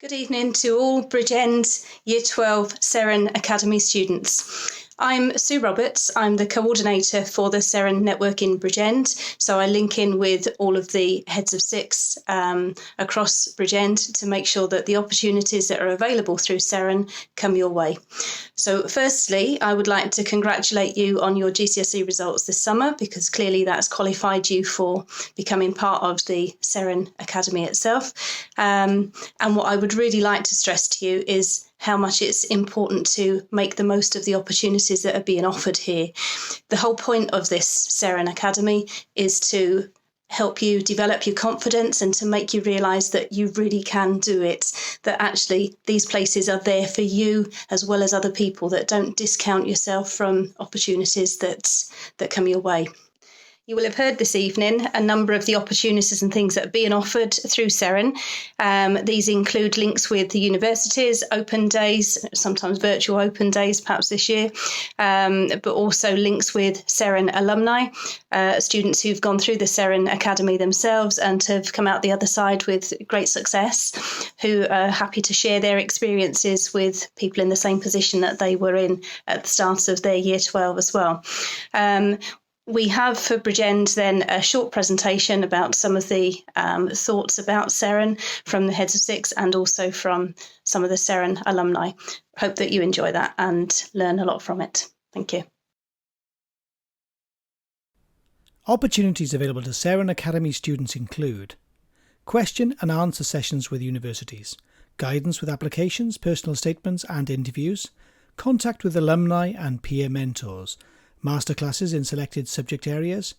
Good evening to all Bridgend Year 12 Seren Academy students. I'm Sue Roberts. I'm the coordinator for the Seren network in Bridgend. So I link in with all of the heads of six across Bridgend to make sure that the opportunities that are available through Seren come your way. So firstly, I would like to congratulate you on your GCSE results this summer, because clearly that's qualified you for becoming part of the Seren Academy itself. And what I would really like to stress to you is how much it's important to make the most of the opportunities that are being offered here. The whole point of this Seren Academy is to help you develop your confidence and to make you realise that you really can do it, that actually these places are there for you as well as other people, that don't discount yourself from opportunities that come your way. You will have heard this evening a number of the opportunities and things that are being offered through Seren. These include links with the universities, open days, sometimes virtual open days, perhaps this year, but also links with Seren alumni, students who've gone through the Seren Academy themselves and have come out the other side with great success, who are happy to share their experiences with people in the same position that they were in at the start of their Year 12 as well. We have for Bridgend then a short presentation about some of the thoughts about Seren from the heads of six and also from some of the Seren alumni. Hope that you enjoy that and learn a lot from it. Thank you. Opportunities available to Seren Academy students include question and answer sessions with universities, guidance with applications, personal statements and interviews, contact with alumni and peer mentors, masterclasses in selected subject areas,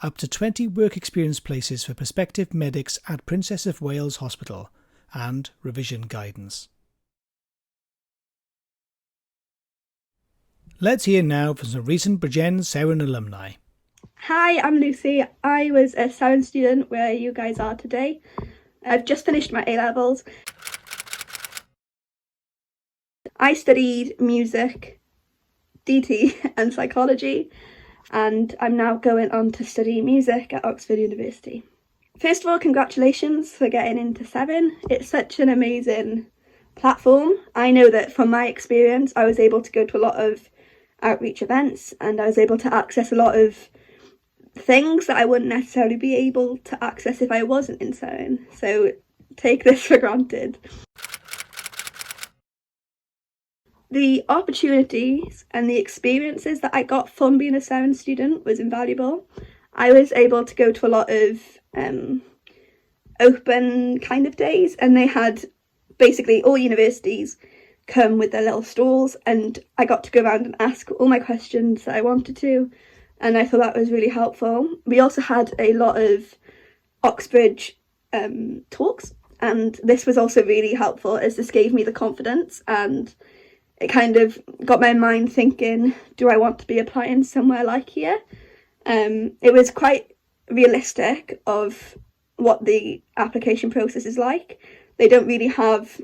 up to 20 work experience places for prospective medics at Princess of Wales Hospital, and revision guidance. Let's hear now from some recent Bridgend Seren alumni. Hi, I'm Lucy. I was a Seren student where you guys are today. I've just finished my A-levels. I studied music, DT and psychology, and I'm now going on to study music at Oxford University. First of all, congratulations for getting into Seren. It's such an amazing platform. I know that from my experience I was able to go to a lot of outreach events and I was able to access a lot of things that I wouldn't necessarily be able to access if I wasn't in Seren, so take this for granted. The opportunities and the experiences that I got from being a Seren student was invaluable. I was able to go to a lot of open kind of days, and they had basically all universities come with their little stalls, and I got to go around and ask all my questions that I wanted to, and I thought that was really helpful. We also had a lot of Oxbridge talks, and this was also really helpful as this gave me the confidence, and it kind of got my mind thinking, do I want to be applying somewhere like here? It was quite realistic of what the application process is like. They don't really have,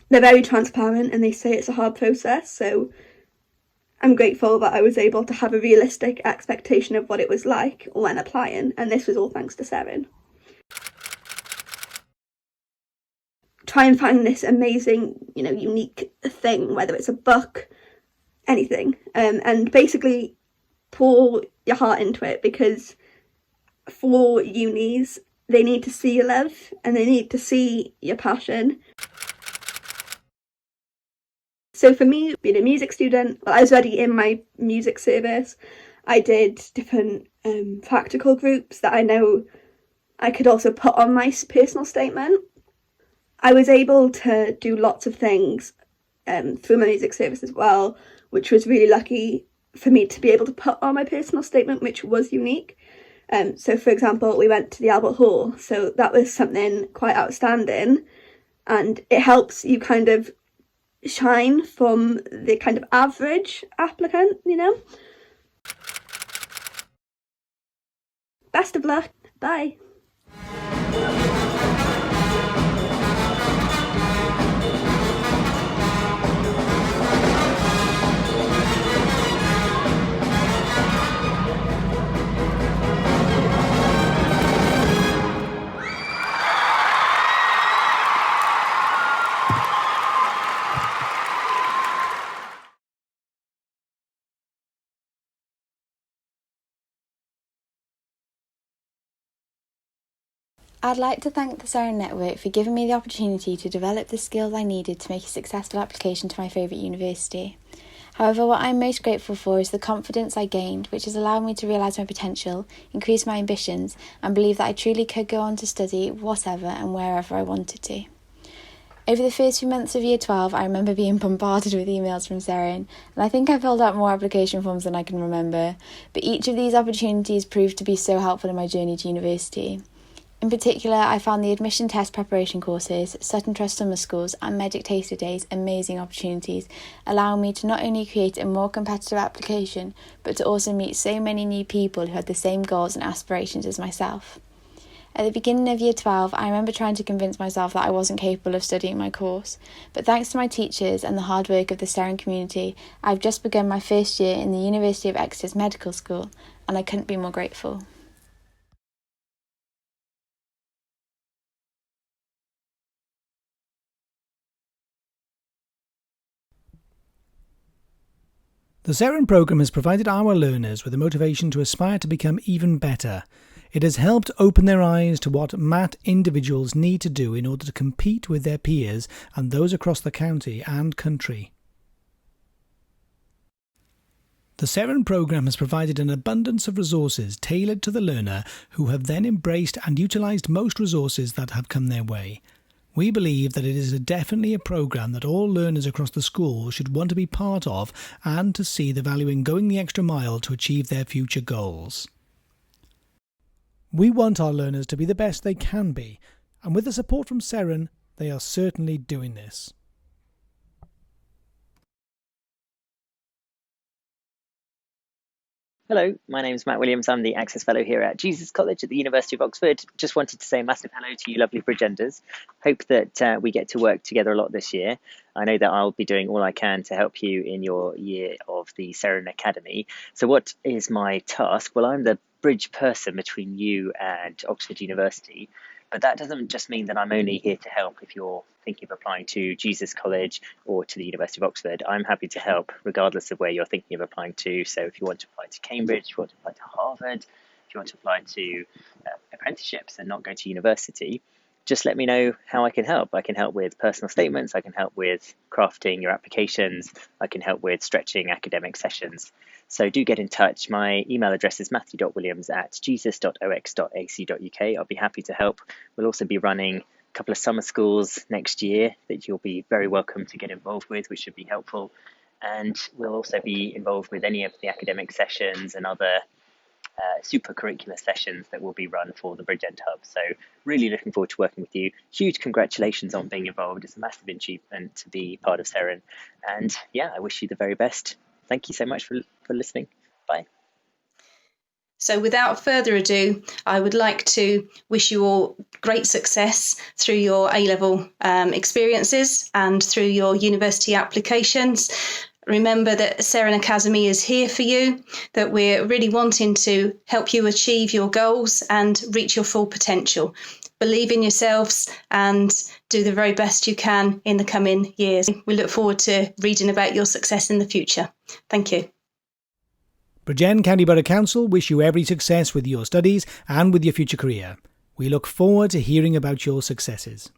they're very transparent and they say it's a hard process, so I'm grateful that I was able to have a realistic expectation of what it was like when applying, and this was all thanks to Seren. Try and find this amazing, unique thing, whether it's a book, anything, and basically pour your heart into it, because for unis, they need to see your love and they need to see your passion. So for me, being a music student, I was already in my music service. I did different practical groups that I know I could also put on my personal statement. I was able to do lots of things through my music service as well, which was really lucky for me to be able to put on my personal statement, which was unique. So for example, we went to the Albert Hall, so that was something quite outstanding, and it helps you kind of shine from the kind of average applicant, Best of luck. Bye. I'd like to thank the Seren Network for giving me the opportunity to develop the skills I needed to make a successful application to my favourite university. However, what I'm most grateful for is the confidence I gained, which has allowed me to realise my potential, increase my ambitions, and believe that I truly could go on to study whatever and wherever I wanted to. Over the first few months of Year 12, I remember being bombarded with emails from Seren, and I think I filled out more application forms than I can remember, but each of these opportunities proved to be so helpful in my journey to university. In particular, I found the admission test preparation courses, Sutton Trust summer schools and Medic Taster Days amazing opportunities, allowing me to not only create a more competitive application, but to also meet so many new people who had the same goals and aspirations as myself. At the beginning of Year 12, I remember trying to convince myself that I wasn't capable of studying my course, but thanks to my teachers and the hard work of the Seren community, I've just begun my first year in the University of Exeter's Medical School, and I couldn't be more grateful. The Seren programme has provided our learners with the motivation to aspire to become even better. It has helped open their eyes to what MAT individuals need to do in order to compete with their peers and those across the county and country. The Seren programme has provided an abundance of resources tailored to the learner, who have then embraced and utilised most resources that have come their way. We believe that it is definitely a programme that all learners across the school should want to be part of and to see the value in going the extra mile to achieve their future goals. We want our learners to be the best they can be, and with the support from Seren, they are certainly doing this. Hello, my name is Matt Williams. I'm the Access Fellow here at Jesus College at the University of Oxford. Just wanted to say a massive hello to you lovely Bridgenders. Hope that we get to work together a lot this year. I know that I'll be doing all I can to help you in your year of the Seren Academy. So what is my task? Well, I'm the bridge person between you and Oxford University. But that doesn't just mean that I'm only here to help if you're thinking of applying to Jesus College or to the University of Oxford. I'm happy to help regardless of where you're thinking of applying to. So if you want to apply to Cambridge, if you want to apply to Harvard, if you want to apply to apprenticeships and not go to university, just let me know how I can help. I can help with personal statements. I can help with crafting your applications. I can help with stretching academic sessions. So do get in touch. My email address is matthew.williams@jesus.ox.ac.uk. I'll be happy to help. We'll also be running a couple of summer schools next year that you'll be very welcome to get involved with, which should be helpful. And we'll also be involved with any of the academic sessions and other super curricular sessions that will be run for the Bridgend Hub. So really looking forward to working with you. Huge congratulations on being involved. It's a massive achievement to be part of Seren. And yeah, I wish you the very best. Thank you so much for listening. Bye. So without further ado, I would like to wish you all great success through your A-level experiences and through your university applications. Remember that Seren Academy is here for you, that we're really wanting to help you achieve your goals and reach your full potential. Believe in yourselves and do the very best you can in the coming years. We look forward to reading about your success in the future. Thank you. Bridgend County Borough Council wish you every success with your studies and with your future career. We look forward to hearing about your successes.